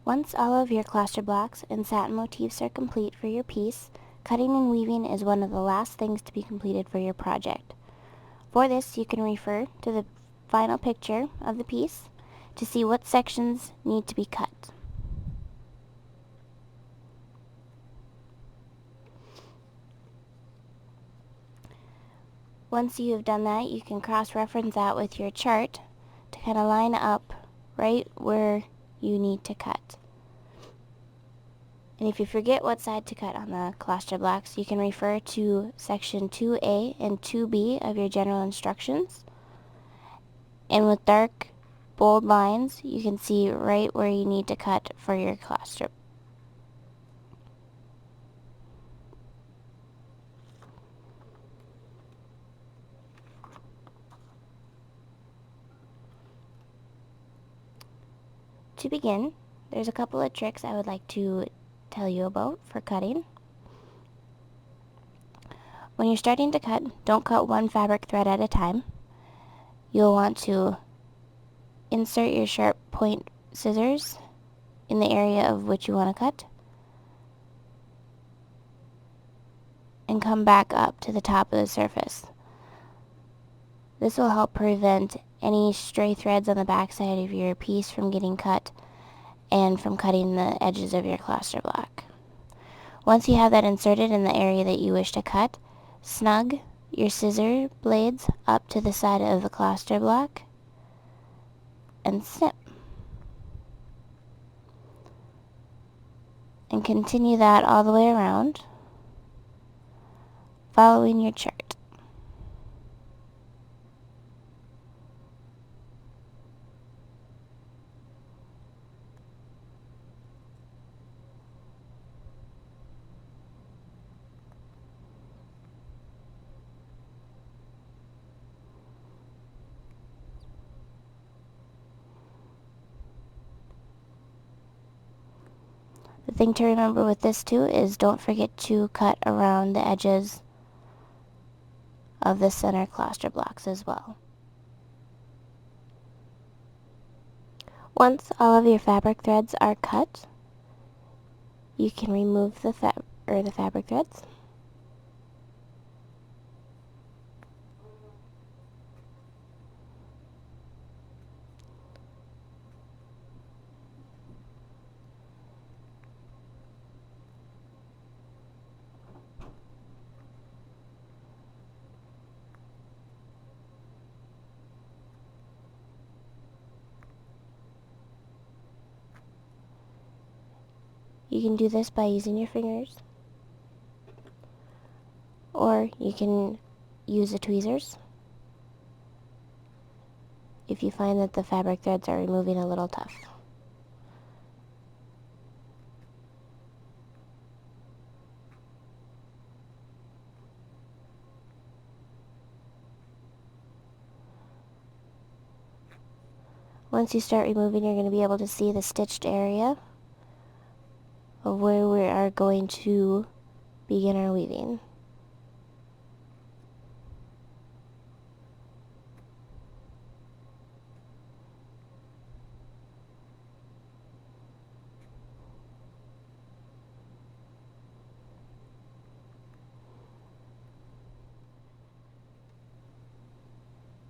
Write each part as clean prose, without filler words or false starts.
Once all of your cluster blocks and satin motifs are complete for your piece, cutting and weaving is one of the last things to be completed for your project. For this, you can refer to the final picture of the piece to see what sections need to be cut. Once you have done that, you can cross-reference that with your chart to kind of line up right where you need to cut. And if you forget what side to cut on the cluster blocks, you can refer to section 2A and 2B of your general instructions. And with dark, bold lines, you can see right where you need to cut for your cluster. To begin, there's a couple of tricks I would like to tell you about for cutting. When you're starting to cut, don't cut one fabric thread at a time. You'll want to insert your sharp point scissors in the area of which you want to cut and come back up to the top of the surface. This will help prevent any stray threads on the back side of your piece from getting cut and from cutting the edges of your cluster block. Once you have that inserted in the area that you wish to cut, snug your scissor blades up to the side of the cluster block and snip. And continue that all the way around, following your chart. The thing to remember with this too is don't forget to cut around the edges of the center cluster blocks as well. Once all of your fabric threads are cut, you can remove the fabric threads. You can do this by using your fingers, or you can use the tweezers if you find that the fabric threads are removing a little tough. Once you start removing, you're going to be able to see the stitched area of where we are going to begin our weaving.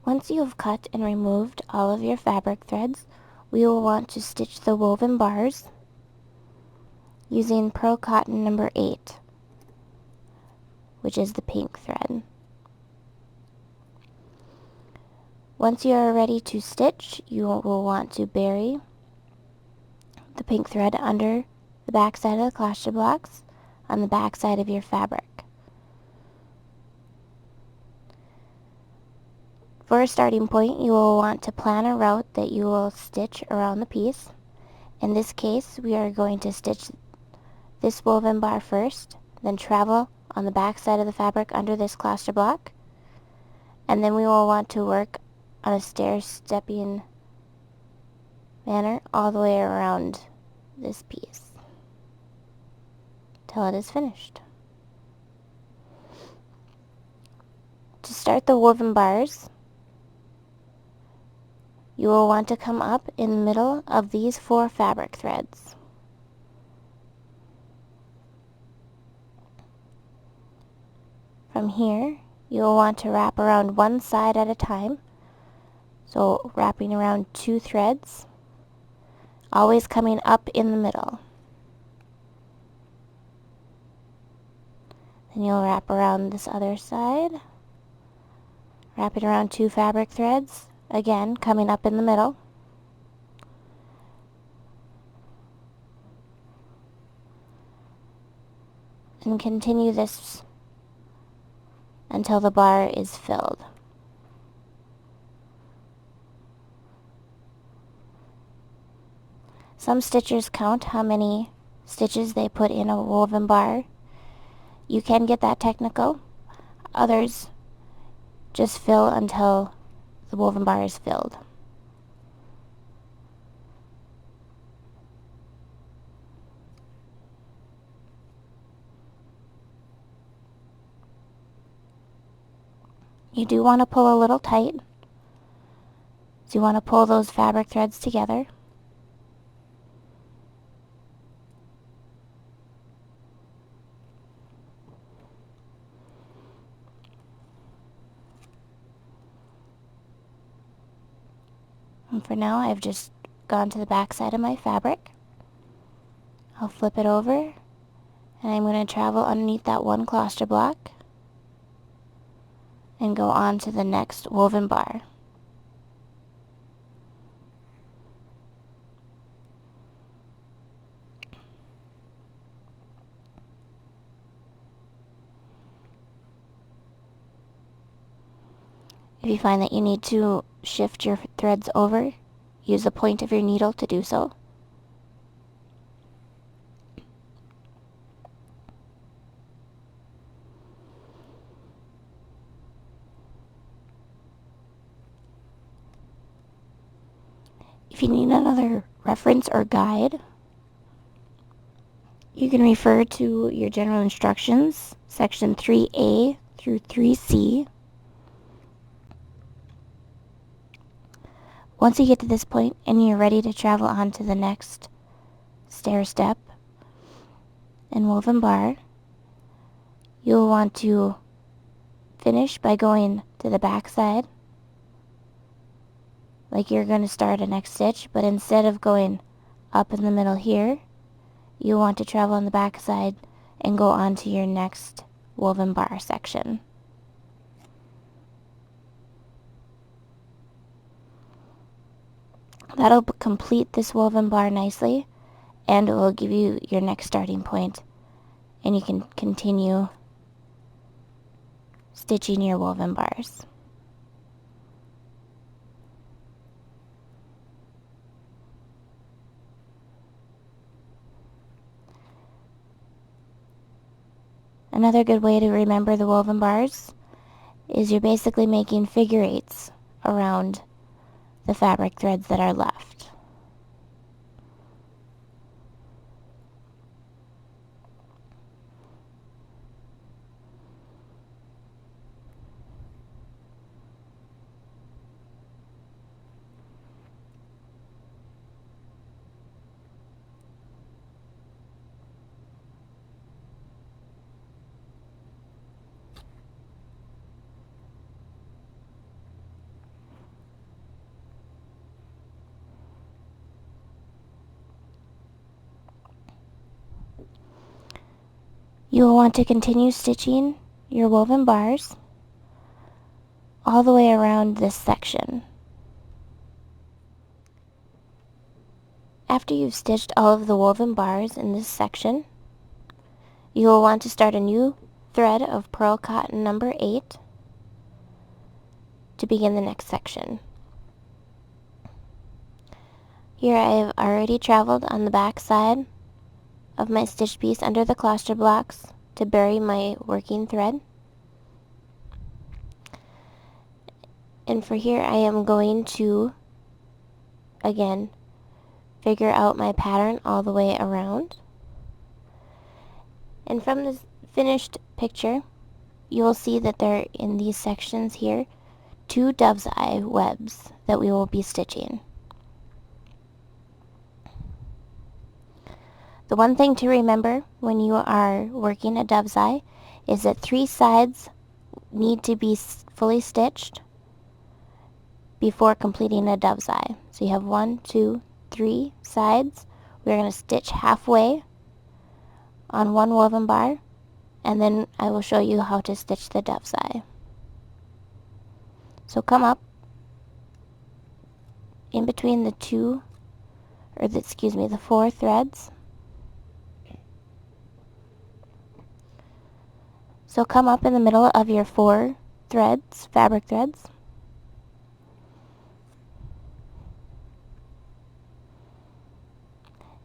Once you have cut and removed all of your fabric threads, we will want to stitch the woven bars using Pearl Cotton number 8, which is the pink thread. Once you are ready to stitch, you will want to bury the pink thread under the back side of the cluster blocks on the back side of your fabric. For a starting point, you will want to plan a route that you will stitch around the piece. In this case, we are going to stitch this woven bar first, then travel on the back side of the fabric under this cluster block, and then we will want to work on a stair-stepping manner all the way around this piece till it is finished. To start the woven bars, you will want to come up in the middle of these 4 fabric threads. From here, you'll want to wrap around one side at a time. So wrapping around 2 threads, always coming up in the middle. Then you'll wrap around this other side, wrapping around 2 fabric threads, again coming up in the middle. And continue this until the bar is filled. Some stitchers count how many stitches they put in a woven bar. You can get that technical. Others just fill until the woven bar is filled. You do want to pull a little tight. So you want to pull those fabric threads together. And for now, I've just gone to the back side of my fabric. I'll flip it over, and I'm going to travel underneath that one cluster block and go on to the next woven bar. If you find that you need to shift your threads over, use the point of your needle to do so. If you need another reference or guide, you can refer to your general instructions, section 3A through 3C. Once you get to this point and you're ready to travel on to the next stair step and woven bar, you'll want to finish by going to the back side like you're going to start a next stitch, but instead of going up in the middle here, you want to travel on the back side and go on to your next woven bar section. That'll complete this woven bar nicely, and it will give you your next starting point, and you can continue stitching your woven bars. Another good way to remember the woven bars is you're basically making figure eights around the fabric threads that are left. You will want to continue stitching your woven bars all the way around this section. After you've stitched all of the woven bars in this section, you will want to start a new thread of pearl cotton number 8 to begin the next section. Here I have already traveled on the back side of my stitch piece under the cluster blocks to bury my working thread. And for here I am going to, again, figure out my pattern all the way around. And from this finished picture, you will see that there are in these sections here 2 dove's eye webs that we will be stitching. The one thing to remember when you are working a dove's eye is that 3 sides need to be fully stitched before completing a dove's eye. So you have 1, 2, 3 sides. We're going to stitch halfway on one woven bar, and then I will show you how to stitch the dove's eye. So come up in between the the 4 threads. So come up in the middle of your 4 threads, fabric threads.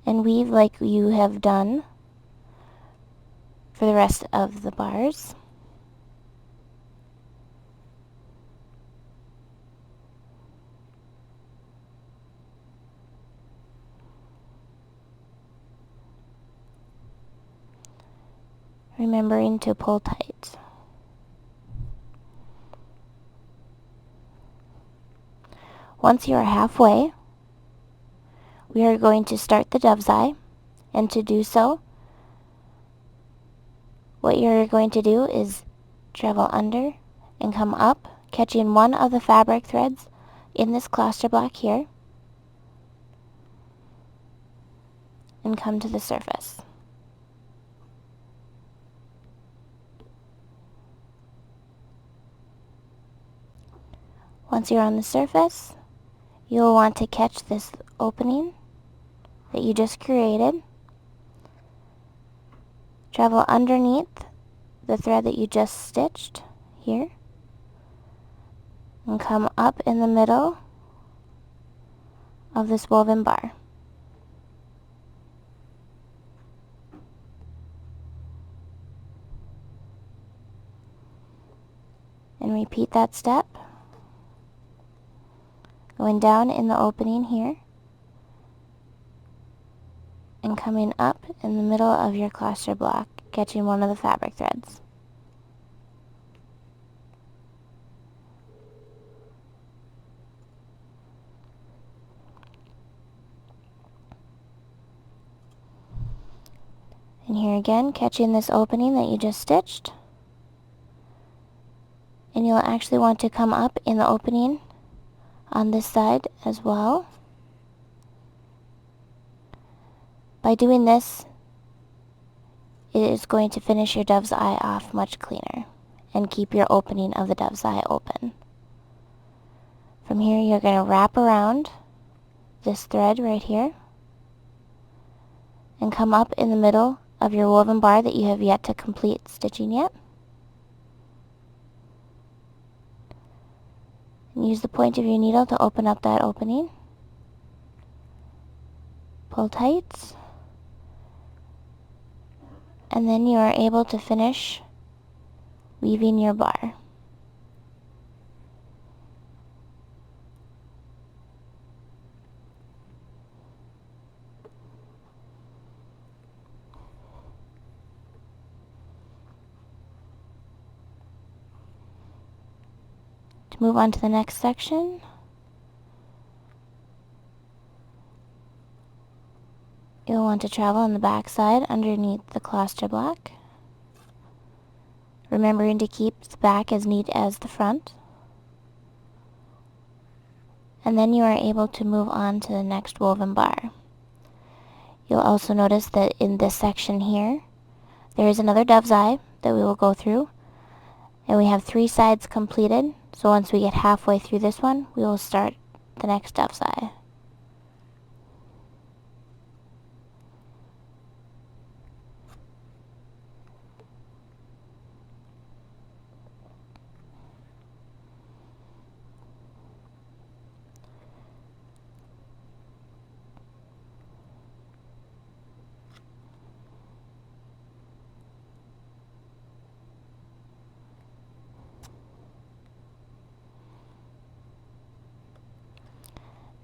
And weave like you have done for the rest of the bars. Remembering to pull tight. Once you are halfway, we are going to start the dove's eye, and to do so, what you're going to do is travel under and come up, catching one of the fabric threads in this cluster block here, and come to the surface. Once you're on the surface, you'll want to catch this opening that you just created, travel underneath the thread that you just stitched here, and come up in the middle of this woven bar. And repeat that step, going down in the opening here, and coming up in the middle of your cluster block, catching one of the fabric threads. And here again, catching this opening that you just stitched. And you'll actually want to come up in the opening on this side as well. By doing this, it is going to finish your dove's eye off much cleaner and keep your opening of the dove's eye open. From here, you're going to wrap around this thread right here and come up in the middle of your woven bar that you have yet to complete stitching yet. And use the point of your needle to open up that opening. Pull tight. And then you are able to finish weaving your bar. To move on to the next section, you'll want to travel on the back side underneath the cluster block, remembering to keep the back as neat as the front. And then you are able to move on to the next woven bar. You'll also notice that in this section here, there is another dove's eye that we will go through, and we have 3 sides completed. So once we get halfway through this one, we will start the next dove's eye.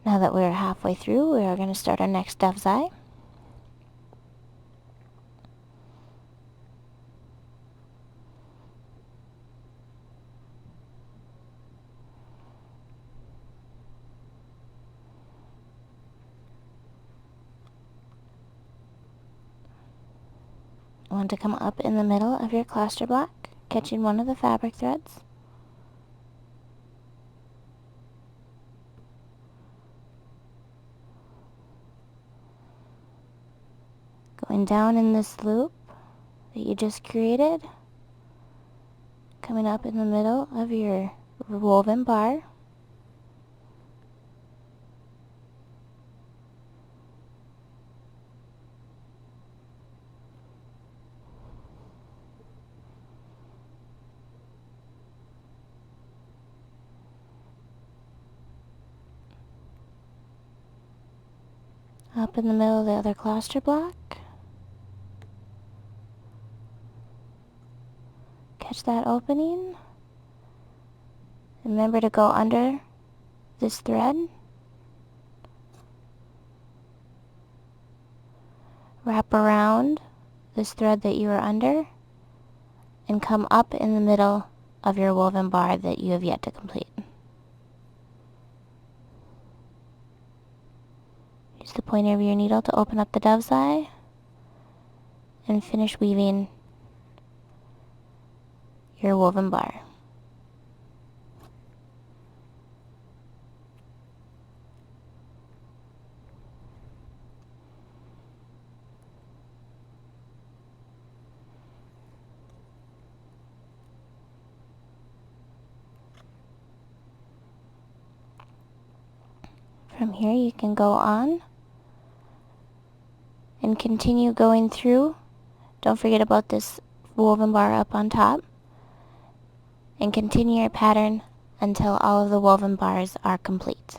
Now that we're halfway through, we are going to start our next dove's eye. You want to come up in the middle of your cluster block, catching one of the fabric threads, going down in this loop that you just created, coming up in the middle of your woven bar, up in the middle of the other cluster block, catch that opening. Remember to go under this thread, wrap around this thread that you are under, and come up in the middle of your woven bar that you have yet to complete. Use the pointer of your needle to open up the dove's eye and finish weaving your woven bar. From here you can go on and continue going through. Don't forget about this woven bar up on top, and continue your pattern until all of the woven bars are complete.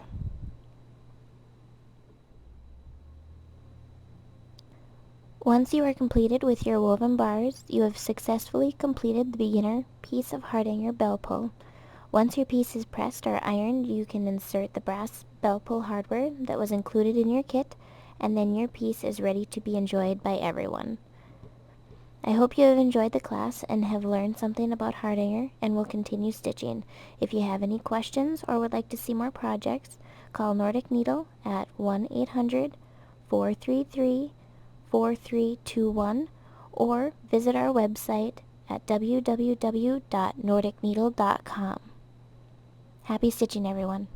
Once you are completed with your woven bars, you have successfully completed the beginner piece of Hardanger Bellpull. Once your piece is pressed or ironed, you can insert the brass Bellpull hardware that was included in your kit, and then your piece is ready to be enjoyed by everyone. I hope you have enjoyed the class and have learned something about Hardanger and will continue stitching. If you have any questions or would like to see more projects, call Nordic Needle at 1-800-433-4321 or visit our website at www.nordicneedle.com. Happy stitching, everyone!